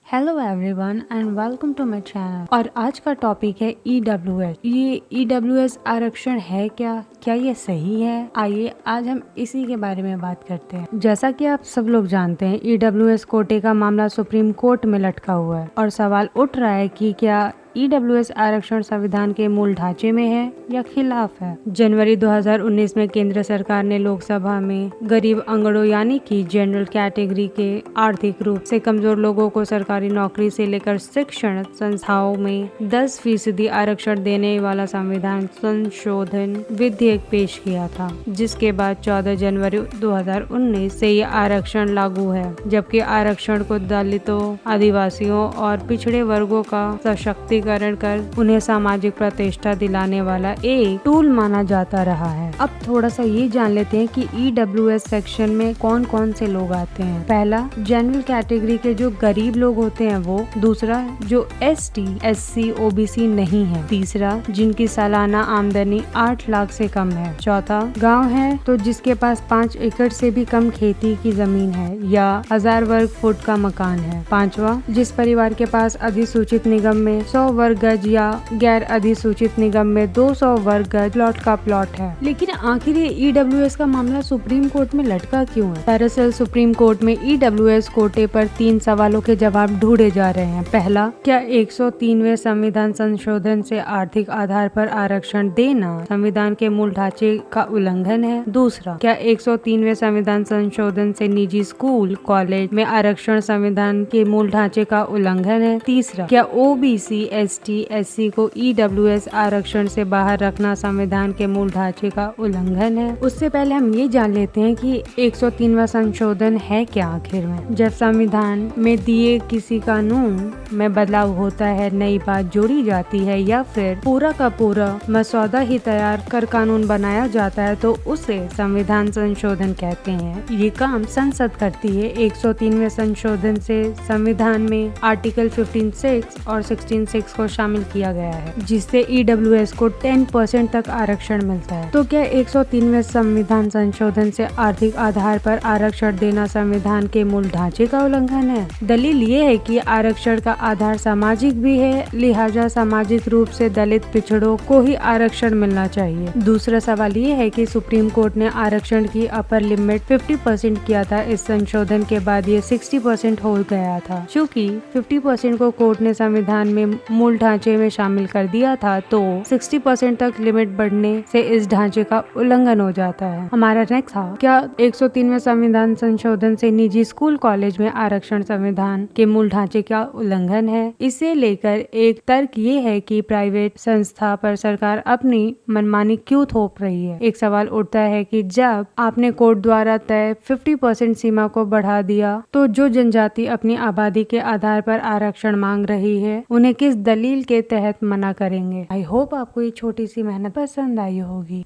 Hello everyone and welcome to my channel. और आज का टॉपिक है ईडब्ल्यूएस। ये ईडब्ल्यूएस आरक्षण है क्या ये सही है? आइए आज हम इसी के बारे में बात करते हैं। जैसा कि आप सब लोग जानते हैं, ईडब्ल्यूएस कोटे का मामला सुप्रीम कोर्ट में लटका हुआ है और सवाल उठ रहा है कि क्या ईडब्ल्यूएस आरक्षण संविधान के मूल ढांचे में है या खिलाफ है। जनवरी 2019 में केंद्र सरकार ने लोकसभा में गरीब अंगड़ों यानी कि जनरल कैटेगरी के आर्थिक रूप से कमजोर लोगों को सरकारी नौकरी से लेकर शिक्षण संस्थाओं में 10% आरक्षण देने वाला संविधान संशोधन विधेयक पेश किया था, जिसके बाद 14 जनवरी 2019 से ये आरक्षण लागू है। जबकि आरक्षण को दलितों, आदिवासियों और पिछड़े वर्गों का सशक्तिकरण कर उन्हें सामाजिक प्रतिष्ठा दिलाने वाला एक टूल माना जाता रहा है। अब थोड़ा सा ये जान लेते हैं कि ईडब्ल्यूएस सेक्शन में कौन कौन से लोग आते हैं। पहला, जनरल कैटेगरी के जो गरीब लोग होते हैं वो। दूसरा, जो एसटी, एससी, ओबीसी नहीं है। तीसरा, जिनकी सालाना आमदनी 8 लाख से कम है। चौथा, गाँव है तो जिसके पास 5 एकड़ से भी कम खेती की जमीन है या 1000 वर्ग फुट का मकान है। पांचवा, जिस परिवार के पास अधिसूचित निगम में 100 वर्ग गज या गैर अधिसूचित निगम में 200 वर्ग गज प्लॉट का प्लॉट है। लेकिन आखिर ये ईडब्ल्यूएस का मामला सुप्रीम कोर्ट में लटका क्यों है? दरअसल सुप्रीम कोर्ट में ईडब्ल्यूएस कोटे पर 3 सवालों के जवाब ढूंढे जा रहे हैं। पहला, क्या 103वें संविधान संशोधन से आर्थिक आधार पर आरक्षण देना संविधान के मूल ढांचे का उल्लंघन है? दूसरा, क्या 103वें संविधान संशोधन से निजी स्कूल, कॉलेज में आरक्षण संविधान के मूल ढांचे का उल्लंघन है? तीसरा, क्या ओबीसी, एसटी, एससी को ईडब्ल्यूएस आरक्षण से बाहर रखना संविधान के मूल ढांचे का उल्लंघन है? उससे पहले हम ये जान लेते हैं कि 103वां संशोधन है क्या आखिर में। जब संविधान में दिए किसी कानून में बदलाव होता है, नई बात जोड़ी जाती है या फिर पूरा का पूरा मसौदा ही तैयार कर कानून बनाया जाता है तो उसे संविधान संशोधन कहते हैं। ये काम संसद करती है। 103वें संशोधन से संविधान में आर्टिकल 15(6) और 16(6) को शामिल किया गया है, जिससे ईडब्ल्यूएस को 10% तक आरक्षण मिलता है। तो क्या 103वें संविधान संशोधन से आर्थिक आधार पर आरक्षण देना संविधान के मूल ढांचे का उल्लंघन है? दलील ये है कि आरक्षण का आधार सामाजिक भी है, लिहाजा सामाजिक रूप से दलित पिछड़ों को ही आरक्षण मिलना चाहिए। दूसरा सवाल ये है कि सुप्रीम कोर्ट ने आरक्षण की अपर लिमिट 50% किया था। इस संशोधन के बाद ये 60% हो गया था। चूँकि 50% को कोर्ट ने संविधान में मूल ढांचे में शामिल कर दिया था, तो 60% तक लिमिट बढ़ने से इस ढांचे का उल्लंघन हो जाता है। हमारा नेक्स्ट था, क्या 103वें संविधान संशोधन से निजी स्कूल, कॉलेज में आरक्षण संविधान के मूल ढांचे का उल्लंघन है? इसे लेकर एक तर्क ये है कि प्राइवेट संस्था पर सरकार अपनी मनमानी क्यों थोप रही है। एक सवाल उठता है कि जब आपने कोर्ट द्वारा तय 50% सीमा को बढ़ा दिया, तो जो जनजाति अपनी आबादी के आधार पर आरक्षण मांग रही है, उन्हें किस दलील के तहत मना करेंगे? आई होप आपको ये छोटी सी मेहनत पसंद आई होगी।